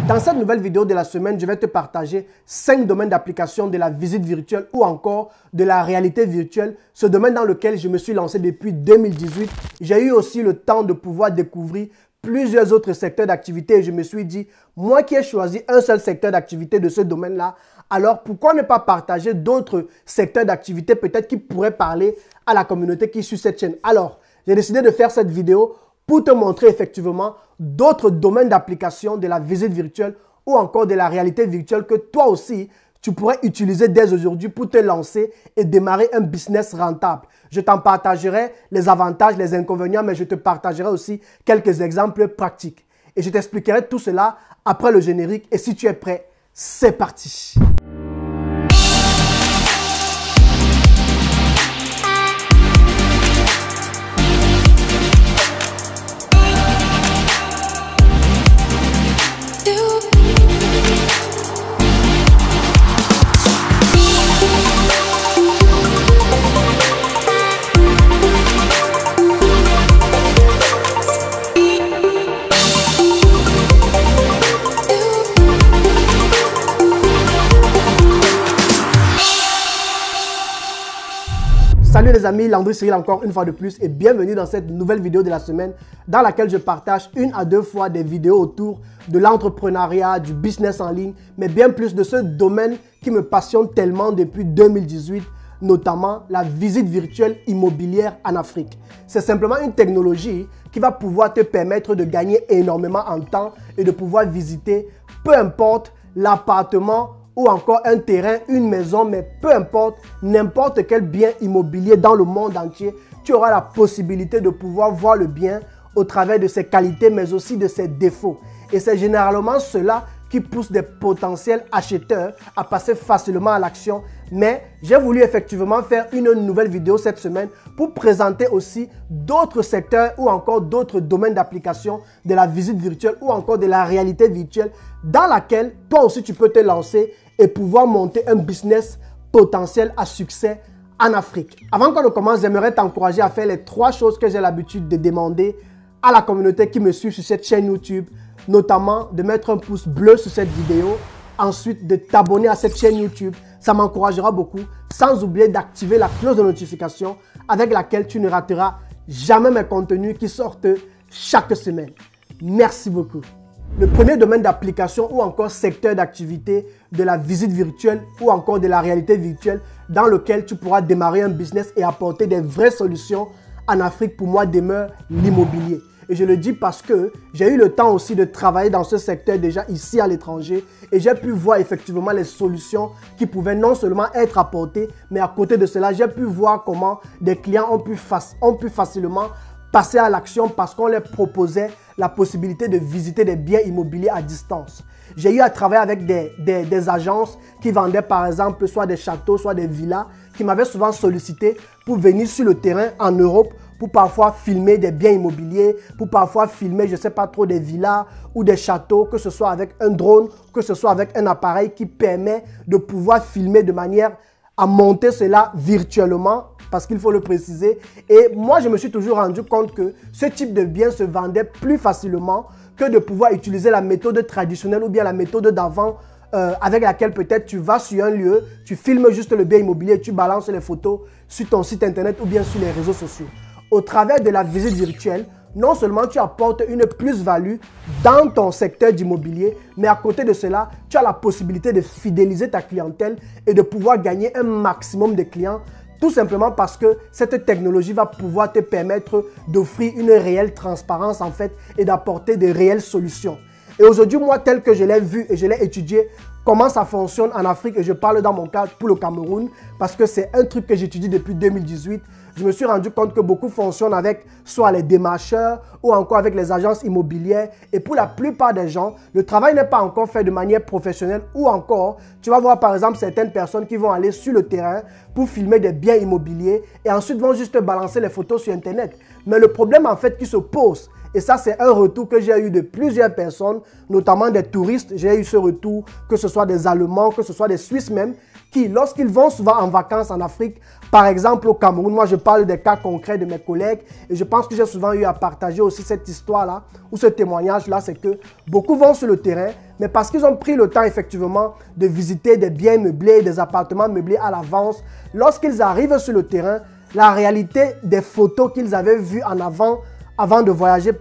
Dans cette nouvelle vidéo de la semaine, je vais te partager 5 domaines d'application de la visite virtuelle ou encore de la réalité virtuelle, ce domaine dans lequel je me suis lancé depuis 2018. J'ai eu aussi le temps de pouvoir découvrir plusieurs autres secteurs d'activité et je me suis dit, moi qui ai choisi un seul secteur d'activité de ce domaine-là, alors pourquoi ne pas partager d'autres secteurs d'activité peut-être qui pourraient parler à la communauté qui suit cette chaîne. Alors, j'ai décidé de faire cette vidéo pour te montrer effectivement d'autres domaines d'application de la visite virtuelle ou encore de la réalité virtuelle que toi aussi, tu pourrais utiliser dès aujourd'hui pour te lancer et démarrer un business rentable. Je t'en partagerai les avantages, les inconvénients, mais je te partagerai aussi quelques exemples pratiques. Et je t'expliquerai tout cela après le générique. Et si tu es prêt, c'est parti! Salut les amis, Landry Cyril encore une fois de plus et bienvenue dans cette nouvelle vidéo de la semaine dans laquelle je partage 1 à 2 fois des vidéos autour de l'entrepreneuriat, du business en ligne, mais bien plus de ce domaine qui me passionne tellement depuis 2018, notamment la visite virtuelle immobilière en Afrique. C'est simplement une technologie qui va pouvoir te permettre de gagner énormément en temps et de pouvoir visiter peu importe l'appartement ou encore un terrain, une maison, mais peu importe, n'importe quel bien immobilier dans le monde entier, tu auras la possibilité de pouvoir voir le bien au travers de ses qualités, mais aussi de ses défauts. Et c'est généralement cela qui pousse des potentiels acheteurs à passer facilement à l'action. Mais j'ai voulu effectivement faire une nouvelle vidéo cette semaine pour présenter aussi d'autres secteurs ou encore d'autres domaines d'application de la visite virtuelle ou encore de la réalité virtuelle dans laquelle toi aussi tu peux te lancer et pouvoir monter un business potentiel à succès en Afrique. Avant qu'on ne commence, j'aimerais t'encourager à faire les 3 choses que j'ai l'habitude de demander à la communauté qui me suit sur cette chaîne YouTube, notamment de mettre un pouce bleu sur cette vidéo, ensuite de t'abonner à cette chaîne YouTube, ça m'encouragera beaucoup, sans oublier d'activer la cloche de notification avec laquelle tu ne rateras jamais mes contenus qui sortent chaque semaine. Merci beaucoup. Le premier domaine d'application ou encore secteur d'activité de la visite virtuelle ou encore de la réalité virtuelle dans lequel tu pourras démarrer un business et apporter des vraies solutions en Afrique, pour moi, demeure l'immobilier. Et je le dis parce que j'ai eu le temps aussi de travailler dans ce secteur déjà ici à l'étranger et j'ai pu voir effectivement les solutions qui pouvaient non seulement être apportées, mais à côté de cela, j'ai pu voir comment des clients ont pu facilement passer à l'action parce qu'on leur proposait la possibilité de visiter des biens immobiliers à distance. J'ai eu à travailler avec des agences qui vendaient par exemple soit des châteaux, soit des villas, qui m'avaient souvent sollicité pour venir sur le terrain en Europe pour parfois filmer des biens immobiliers, pour parfois filmer, je ne sais pas trop, des villas ou des châteaux, que ce soit avec un drone, que ce soit avec un appareil qui permet de pouvoir filmer de manière à monter cela virtuellement, parce qu'il faut le préciser. Et moi, je me suis toujours rendu compte que ce type de bien se vendait plus facilement que de pouvoir utiliser la méthode traditionnelle ou bien la méthode d'avant avec laquelle peut-être tu vas sur un lieu, tu filmes juste le bien immobilier et tu balances les photos sur ton site internet ou bien sur les réseaux sociaux. Au travers de la visite virtuelle, non seulement tu apportes une plus-value dans ton secteur d'immobilier, mais à côté de cela, tu as la possibilité de fidéliser ta clientèle et de pouvoir gagner un maximum de clients, tout simplement parce que cette technologie va pouvoir te permettre d'offrir une réelle transparence en fait et d'apporter de réelles solutions. Et aujourd'hui, moi, tel que je l'ai vu et je l'ai étudié, comment ça fonctionne en Afrique, et je parle dans mon cas pour le Cameroun, parce que c'est un truc que j'étudie depuis 2018, je me suis rendu compte que beaucoup fonctionnent avec soit les démarcheurs ou encore avec les agences immobilières. Et pour la plupart des gens, le travail n'est pas encore fait de manière professionnelle ou encore, tu vas voir par exemple certaines personnes qui vont aller sur le terrain pour filmer des biens immobiliers et ensuite vont juste balancer les photos sur Internet. Mais le problème en fait qui se pose, et ça c'est un retour que j'ai eu de plusieurs personnes, notamment des touristes, j'ai eu ce retour, que ce soit des Allemands, que ce soit des Suisses même, qui, lorsqu'ils vont souvent en vacances en Afrique, par exemple au Cameroun, moi je parle des cas concrets de mes collègues et je pense que j'ai souvent eu à partager aussi cette histoire-là ou ce témoignage-là, c'est que beaucoup vont sur le terrain, mais parce qu'ils ont pris le temps effectivement de visiter des biens meublés, des appartements meublés à l'avance, lorsqu'ils arrivent sur le terrain, la réalité des photos qu'ils avaient vues avant de voyager,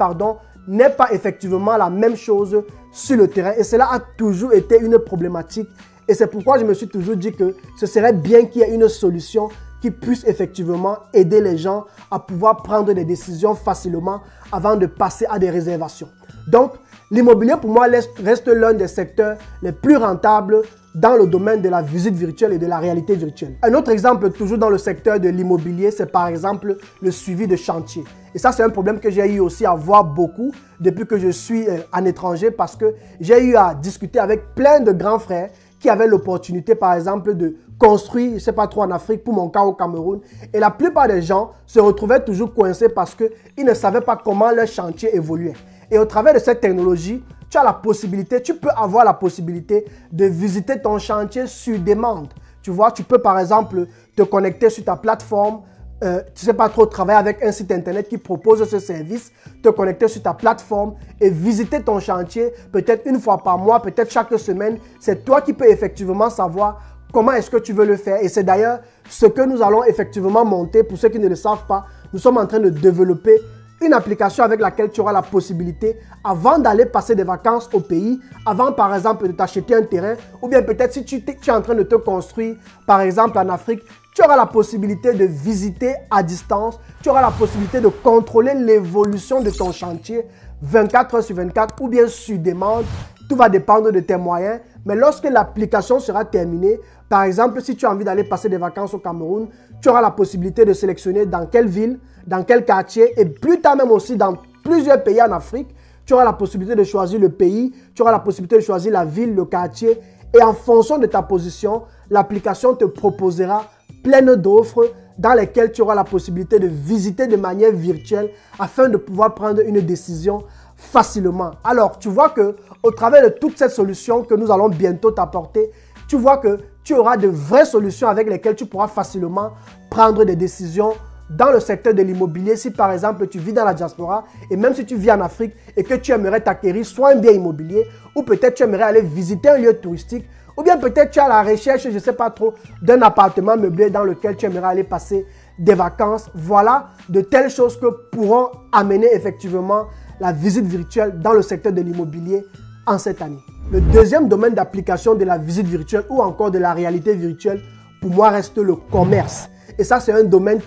n'est pas effectivement la même chose sur le terrain et cela a toujours été une problématique et c'est pourquoi je me suis toujours dit que ce serait bien qu'il y ait une solution qui puisse effectivement aider les gens à pouvoir prendre des décisions facilement avant de passer à des réservations. Donc, l'immobilier pour moi reste l'un des secteurs les plus rentables dans le domaine de la visite virtuelle et de la réalité virtuelle. Un autre exemple, toujours dans le secteur de l'immobilier, c'est par exemple le suivi de chantier. Et ça, c'est un problème que j'ai eu aussi à voir beaucoup depuis que je suis en étranger parce que j'ai eu à discuter avec plein de grands frères qui avaient l'opportunité, par exemple, de construire, je ne sais pas trop en Afrique, pour mon cas au Cameroun. Et la plupart des gens se retrouvaient toujours coincés parce qu'ils ne savaient pas comment leur chantier évoluait. Et au travers de cette technologie, tu as la possibilité, tu peux avoir la possibilité de visiter ton chantier sur demande. Tu vois, tu peux par exemple te connecter sur ta plateforme, tu ne sais pas trop travailler avec un site internet qui propose ce service, te connecter sur ta plateforme et visiter ton chantier peut-être une fois par mois, peut-être chaque semaine. C'est toi qui peux effectivement savoir comment est-ce que tu veux le faire. Et c'est d'ailleurs ce que nous allons effectivement monter. Pour ceux qui ne le savent pas, nous sommes en train de développer une application avec laquelle tu auras la possibilité, avant d'aller passer des vacances au pays, avant par exemple de t'acheter un terrain, ou bien peut-être si tu es en train de te construire, par exemple en Afrique, tu auras la possibilité de visiter à distance, tu auras la possibilité de contrôler l'évolution de ton chantier 24 heures sur 24 ou bien sur demande. Tout va dépendre de tes moyens. Mais lorsque l'application sera terminée, par exemple, si tu as envie d'aller passer des vacances au Cameroun, tu auras la possibilité de sélectionner dans quelle ville, dans quel quartier et plus tard même aussi dans plusieurs pays en Afrique. Tu auras la possibilité de choisir le pays, tu auras la possibilité de choisir la ville, le quartier et en fonction de ta position, l'application te proposera plein d'offres dans lesquelles tu auras la possibilité de visiter de manière virtuelle afin de pouvoir prendre une décision facilement. Alors, tu vois que au travers de toute cette solution que nous allons bientôt t'apporter, tu vois que tu auras de vraies solutions avec lesquelles tu pourras facilement prendre des décisions dans le secteur de l'immobilier. Si par exemple tu vis dans la diaspora et même si tu vis en Afrique et que tu aimerais t'acquérir soit un bien immobilier ou peut-être tu aimerais aller visiter un lieu touristique ou bien peut-être tu es à la recherche, je ne sais pas trop, d'un appartement meublé dans lequel tu aimerais aller passer des vacances. Voilà de telles choses que pourront amener effectivement la visite virtuelle dans le secteur de l'immobilier en cette année. Le deuxième domaine d'application de la visite virtuelle ou encore de la réalité virtuelle, pour moi, reste le commerce. Et ça, c'est un domaine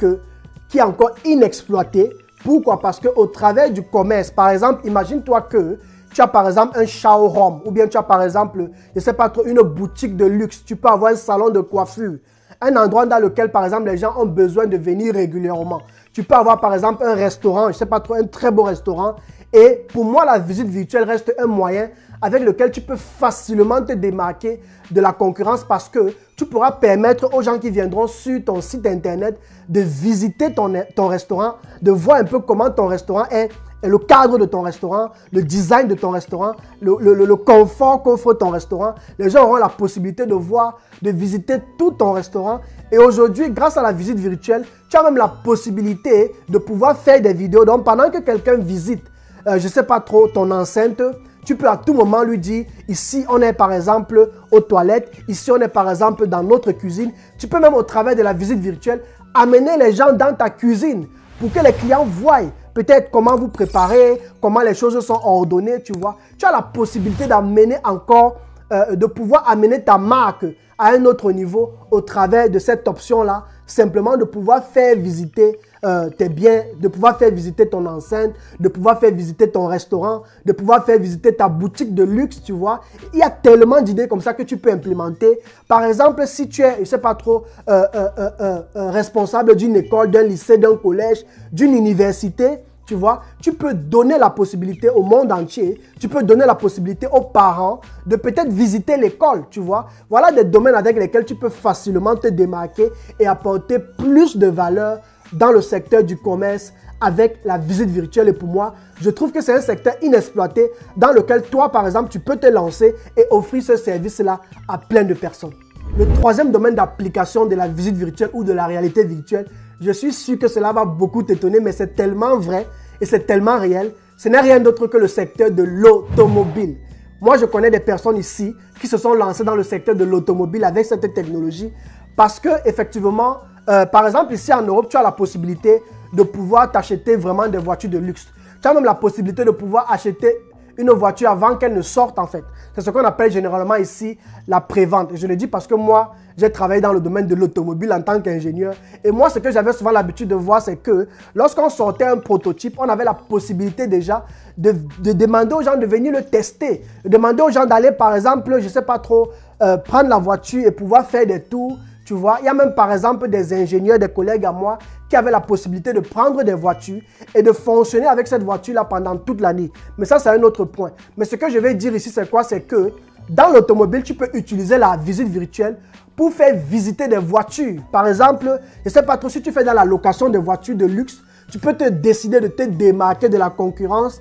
qui est encore inexploité. Pourquoi? Parce qu'au travers du commerce, par exemple, imagine-toi que tu as par exemple un showroom ou bien tu as par exemple, je ne sais pas trop, une boutique de luxe. Tu peux avoir un salon de coiffure, un endroit dans lequel par exemple les gens ont besoin de venir régulièrement. Tu peux avoir par exemple un restaurant, je ne sais pas trop, un très beau restaurant. Et pour moi, la visite virtuelle reste un moyen avec lequel tu peux facilement te démarquer de la concurrence parce que tu pourras permettre aux gens qui viendront sur ton site internet de visiter ton restaurant, de voir un peu comment ton restaurant est, et le cadre de ton restaurant, le design de ton restaurant, le confort qu'offre ton restaurant. Les gens auront la possibilité de voir, de visiter tout ton restaurant. Et aujourd'hui, grâce à la visite virtuelle, tu as même la possibilité de pouvoir faire des vidéos. Donc, pendant que quelqu'un visite, je ne sais pas trop, ton enceinte, tu peux à tout moment lui dire, ici on est par exemple aux toilettes, ici on est par exemple dans notre cuisine. Tu peux même au travers de la visite virtuelle amener les gens dans ta cuisine pour que les clients voient peut-être comment vous préparez, comment les choses sont ordonnées, tu vois. Tu as la possibilité d'amener encore, de pouvoir amener ta marque à un autre niveau au travers de cette option-là, simplement de pouvoir faire visiter tes biens, de pouvoir faire visiter ton enceinte, de pouvoir faire visiter ton restaurant, de pouvoir faire visiter ta boutique de luxe, tu vois. Il y a tellement d'idées comme ça que tu peux implémenter. Par exemple, si tu es, je ne sais pas trop, responsable d'une école, d'un lycée, d'un collège, d'une université, tu vois, tu peux donner la possibilité au monde entier, tu peux donner la possibilité aux parents de peut-être visiter l'école, tu vois. Voilà des domaines avec lesquels tu peux facilement te démarquer et apporter plus de valeur dans le secteur du commerce avec la visite virtuelle. Et pour moi, je trouve que c'est un secteur inexploité dans lequel toi, par exemple, tu peux te lancer et offrir ce service-là à plein de personnes. Le troisième domaine d'application de la visite virtuelle ou de la réalité virtuelle, je suis sûr que cela va beaucoup t'étonner, mais c'est tellement vrai et c'est tellement réel. Ce n'est rien d'autre que le secteur de l'automobile. Moi, je connais des personnes ici qui se sont lancées dans le secteur de l'automobile avec cette technologie parce que, effectivement, par exemple, ici en Europe, tu as la possibilité de pouvoir t'acheter vraiment des voitures de luxe. Tu as même la possibilité de pouvoir acheter une voiture avant qu'elle ne sorte en fait. C'est ce qu'on appelle généralement ici la prévente. Et je le dis parce que moi, j'ai travaillé dans le domaine de l'automobile en tant qu'ingénieur. Et moi, ce que j'avais souvent l'habitude de voir, c'est que lorsqu'on sortait un prototype, on avait la possibilité déjà de demander aux gens de venir le tester. De demander aux gens d'aller, par exemple, je ne sais pas trop, prendre la voiture et pouvoir faire des tours. Tu vois, il y a même par exemple des ingénieurs, des collègues à moi qui avaient la possibilité de prendre des voitures et de fonctionner avec cette voiture-là pendant toute l'année. Mais ça, c'est un autre point. Mais ce que je vais dire ici, c'est quoi? C'est que dans l'automobile, tu peux utiliser la visite virtuelle pour faire visiter des voitures. Par exemple, je ne sais pas trop, si tu fais dans la location de voitures de luxe, tu peux te décider de te démarquer de la concurrence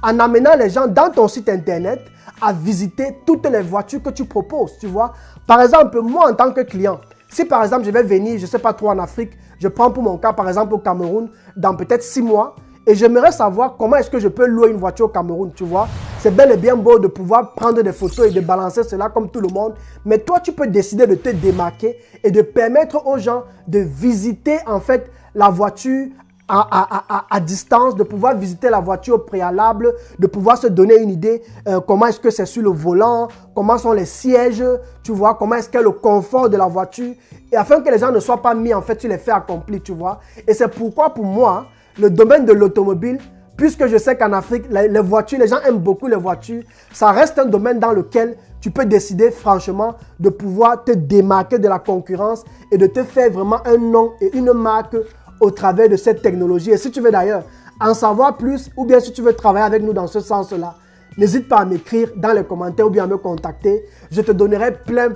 en amenant les gens dans ton site internet à visiter toutes les voitures que tu proposes, tu vois. Par exemple, moi en tant que client, si par exemple je vais venir, je ne sais pas trop en Afrique, je prends pour mon cas par exemple au Cameroun dans peut-être 6 mois et j'aimerais savoir comment est-ce que je peux louer une voiture au Cameroun, tu vois. C'est bel et bien beau de pouvoir prendre des photos et de balancer cela comme tout le monde, mais toi tu peux décider de te démarquer et de permettre aux gens de visiter en fait la voiture à distance, de pouvoir visiter la voiture au préalable, de pouvoir se donner une idée comment est-ce que c'est sur le volant, comment sont les sièges, tu vois, comment est-ce qu'est le confort de la voiture, et afin que les gens ne soient pas mis en fait sur les faits accomplis, tu vois. Et c'est pourquoi pour moi, le domaine de l'automobile, puisque je sais qu'en Afrique, les voitures, les gens aiment beaucoup les voitures, ça reste un domaine dans lequel tu peux décider franchement de pouvoir te démarquer de la concurrence et de te faire vraiment un nom et une marque au travers de cette technologie. Et si tu veux d'ailleurs en savoir plus ou bien si tu veux travailler avec nous dans ce sens-là, n'hésite pas à m'écrire dans les commentaires ou bien à me contacter. Je te donnerai plein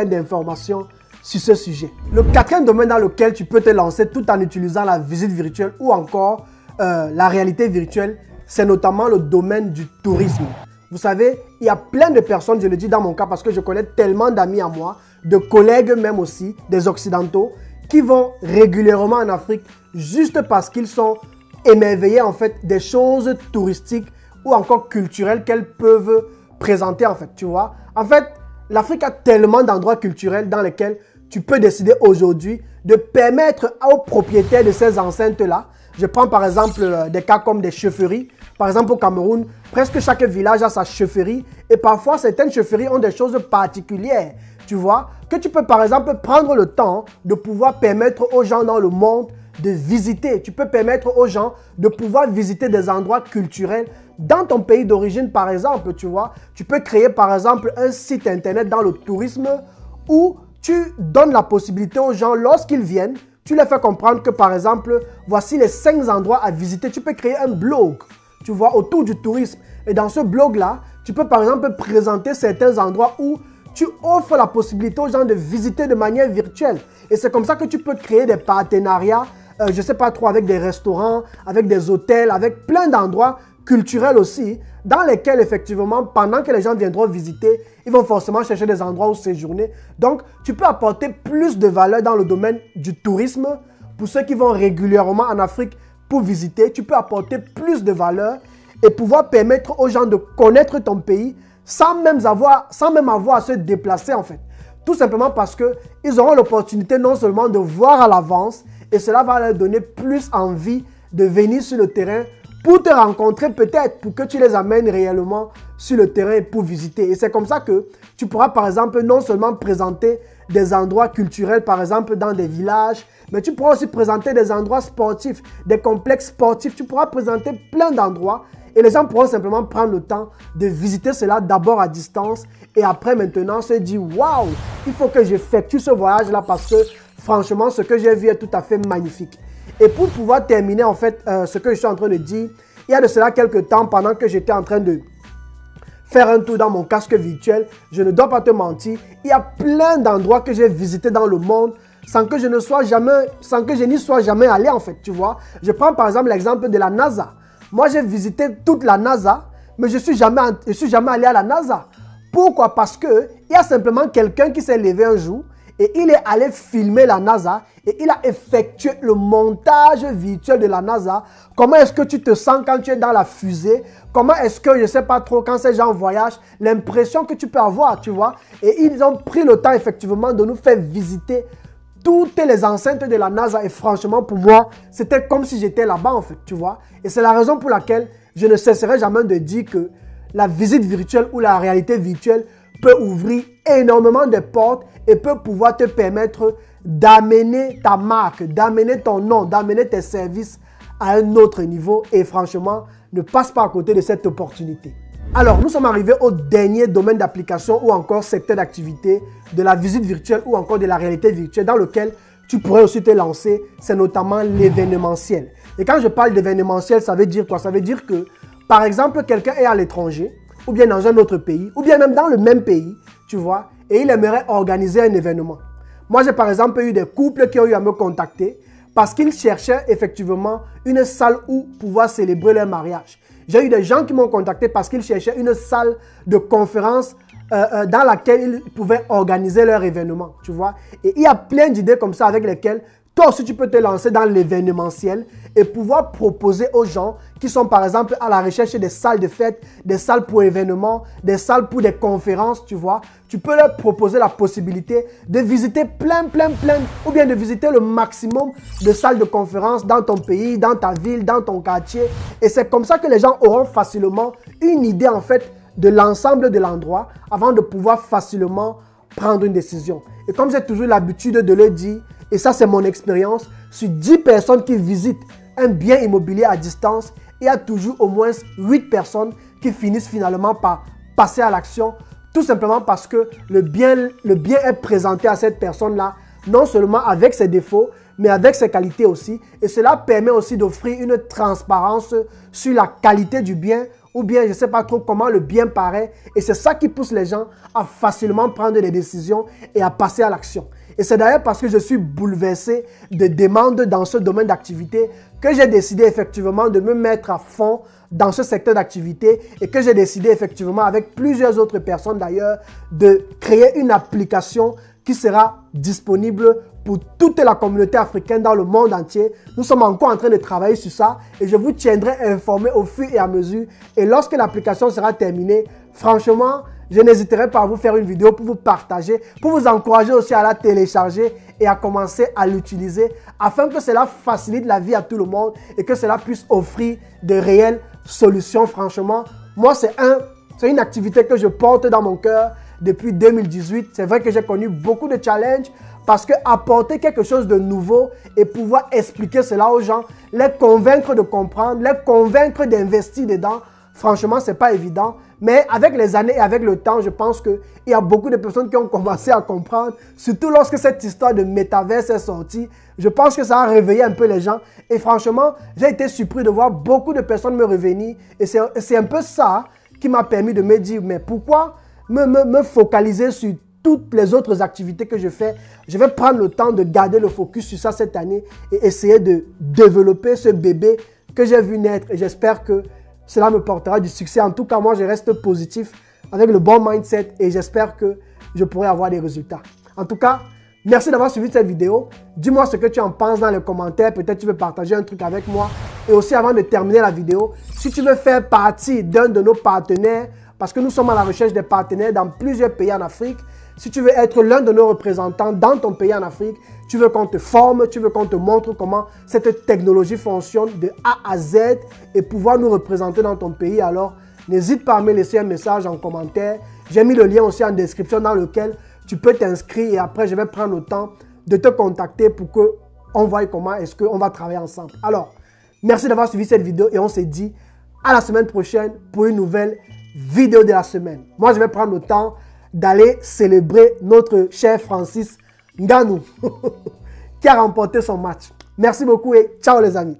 d'informations sur ce sujet. Le quatrième domaine dans lequel tu peux te lancer tout en utilisant la visite virtuelle ou encore la réalité virtuelle, c'est notamment le domaine du tourisme. Vous savez, il y a plein de personnes, je le dis dans mon cas parce que je connais tellement d'amis à moi, de collègues même aussi, des occidentaux, qui vont régulièrement en Afrique juste parce qu'ils sont émerveillés en fait des choses touristiques ou encore culturelles qu'elles peuvent présenter en fait, tu vois. En fait, l'Afrique a tellement d'endroits culturels dans lesquels tu peux décider aujourd'hui de permettre aux propriétaires de ces enceintes-là, je prends par exemple des cas comme des chefferies. Par exemple au Cameroun, presque chaque village a sa chefferie et parfois certaines chefferies ont des choses particulières. Tu vois, que tu peux par exemple prendre le temps de pouvoir permettre aux gens dans le monde de visiter. Tu peux permettre aux gens de pouvoir visiter des endroits culturels dans ton pays d'origine par exemple, tu vois. Tu peux créer par exemple un site internet dans le tourisme où tu donnes la possibilité aux gens lorsqu'ils viennent, tu les fais comprendre que par exemple, voici les 5 endroits à visiter. Tu peux créer un blog, tu vois, autour du tourisme. Et dans ce blog-là, tu peux par exemple présenter certains endroits où tu offres la possibilité aux gens de visiter de manière virtuelle. Et c'est comme ça que tu peux créer des partenariats, je ne sais pas trop, avec des restaurants, avec des hôtels, avec plein d'endroits culturels aussi, dans lesquels effectivement, pendant que les gens viendront visiter, ils vont forcément chercher des endroits où séjourner. Donc, tu peux apporter plus de valeur dans le domaine du tourisme. Pour ceux qui vont régulièrement en Afrique pour visiter, tu peux apporter plus de valeur et pouvoir permettre aux gens de connaître ton pays sans même avoir à se déplacer en fait. Tout simplement parce qu'ils auront l'opportunité non seulement de voir à l'avance et cela va leur donner plus envie de venir sur le terrain pour te rencontrer peut-être, pour que tu les amènes réellement sur le terrain pour visiter. Et c'est comme ça que tu pourras par exemple non seulement présenter des endroits culturels par exemple dans des villages, mais tu pourras aussi présenter des endroits sportifs, des complexes sportifs. Tu pourras présenter plein d'endroits et les gens pourront simplement prendre le temps de visiter cela d'abord à distance et après maintenant se dire « Waouh, il faut que j'effectue ce voyage-là parce que franchement, ce que j'ai vu est tout à fait magnifique. » Et pour pouvoir terminer en fait ce que je suis en train de dire, il y a de cela quelques temps pendant que j'étais en train de faire un tour dans mon casque virtuel, je ne dois pas te mentir, il y a plein d'endroits que j'ai visités dans le monde sans que je n'y sois jamais allé en fait, tu vois. Je prends par exemple l'exemple de la NASA. Moi, j'ai visité toute la NASA, mais je ne suis jamais allé à la NASA. Pourquoi? Parce qu'il y a simplement quelqu'un qui s'est levé un jour et il est allé filmer la NASA et il a effectué le montage virtuel de la NASA. Comment est-ce que tu te sens quand tu es dans la fusée? Comment est-ce que, je ne sais pas trop, quand ces gens voyagent, l'impression que tu peux avoir, tu vois? Et ils ont pris le temps effectivement de nous faire visiter toutes les enceintes de la NASA et franchement pour moi, c'était comme si j'étais là-bas en fait, tu vois? Et c'est la raison pour laquelle je ne cesserai jamais de dire que la visite virtuelle ou la réalité virtuelle peut ouvrir énormément de portes et peut pouvoir te permettre d'amener ta marque, d'amener ton nom, d'amener tes services à un autre niveau. Et franchement, ne passe pas à côté de cette opportunité. Alors, nous sommes arrivés au dernier domaine d'application ou encore secteur d'activité de la visite virtuelle ou encore de la réalité virtuelle dans lequel tu pourrais aussi te lancer. C'est notamment l'événementiel. Et quand je parle d'événementiel, ça veut dire quoi? Ça veut dire que, par exemple, quelqu'un est à l'étranger ou bien dans un autre pays ou bien même dans le même pays, tu vois, et il aimerait organiser un événement. Moi, j'ai par exemple eu des couples qui ont eu à me contacter parce qu'ils cherchaient effectivement une salle où pouvoir célébrer leur mariage. J'ai eu des gens qui m'ont contacté parce qu'ils cherchaient une salle de conférence dans laquelle ils pouvaient organiser leur événement, tu vois. Et il y a plein d'idées comme ça avec lesquelles toi aussi tu peux te lancer dans l'événementiel et pouvoir proposer aux gens qui sont par exemple à la recherche des salles de fête, des salles pour événements, des salles pour des conférences, tu vois. Tu peux leur proposer la possibilité de visiter plein, ou bien de visiter le maximum de salles de conférences dans ton pays, dans ta ville, dans ton quartier. Et c'est comme ça que les gens auront facilement une idée en fait de l'ensemble de l'endroit avant de pouvoir facilement prendre une décision. Et comme j'ai toujours l'habitude de le dire, et ça c'est mon expérience, sur 10 personnes qui visitent un bien immobilier à distance, il y a toujours au moins 8 personnes qui finissent finalement par passer à l'action, tout simplement parce que le bien est présenté à cette personne-là, non seulement avec ses défauts, mais avec ses qualités aussi. Et cela permet aussi d'offrir une transparence sur la qualité du bien, ou bien je ne sais pas trop comment le bien paraît. Et c'est ça qui pousse les gens à facilement prendre des décisions et à passer à l'action. Et c'est d'ailleurs parce que je suis bouleversé de demandes dans ce domaine d'activité que j'ai décidé effectivement de me mettre à fond dans ce secteur d'activité et que j'ai décidé effectivement avec plusieurs autres personnes d'ailleurs de créer une application qui sera disponible pour toute la communauté africaine dans le monde entier. Nous sommes encore en train de travailler sur ça et je vous tiendrai informé au fur et à mesure. Et lorsque l'application sera terminée, franchement, je n'hésiterai pas à vous faire une vidéo pour vous partager, pour vous encourager aussi à la télécharger et à commencer à l'utiliser afin que cela facilite la vie à tout le monde et que cela puisse offrir de réelles solutions. Franchement, moi, c'est une activité que je porte dans mon cœur depuis 2018. C'est vrai que j'ai connu beaucoup de challenges parce que apporter quelque chose de nouveau et pouvoir expliquer cela aux gens, les convaincre de comprendre, les convaincre d'investir dedans, franchement, ce n'est pas évident. Mais avec les années et avec le temps, je pense qu'il y a beaucoup de personnes qui ont commencé à comprendre, surtout lorsque cette histoire de métaverse est sortie. Je pense que ça a réveillé un peu les gens. Et franchement, j'ai été surpris de voir beaucoup de personnes me revenir. Et c'est un peu ça qui m'a permis de me dire, mais pourquoi me focaliser sur toutes les autres activités que je fais? Je vais prendre le temps de garder le focus sur ça cette année et essayer de développer ce bébé que j'ai vu naître. Et j'espère que cela me portera du succès. En tout cas, moi, je reste positif avec le bon mindset et j'espère que je pourrai avoir des résultats. En tout cas, merci d'avoir suivi cette vidéo. Dis-moi ce que tu en penses dans les commentaires. Peut-être tu veux partager un truc avec moi. Et aussi, avant de terminer la vidéo, si tu veux faire partie d'un de nos partenaires, parce que nous sommes à la recherche des partenaires dans plusieurs pays en Afrique, si tu veux être l'un de nos représentants dans ton pays en Afrique, tu veux qu'on te forme, tu veux qu'on te montre comment cette technologie fonctionne de A à Z et pouvoir nous représenter dans ton pays, alors n'hésite pas à me laisser un message en commentaire. J'ai mis le lien aussi en description dans lequel tu peux t'inscrire et après je vais prendre le temps de te contacter pour qu'on voie comment est-ce qu'on va travailler ensemble. Alors, merci d'avoir suivi cette vidéo et on se dit à la semaine prochaine pour une nouvelle vidéo de la semaine. Moi, je vais prendre le temps d'aller célébrer notre cher Francis Ngannou qui a remporté son match. Merci beaucoup et ciao les amis.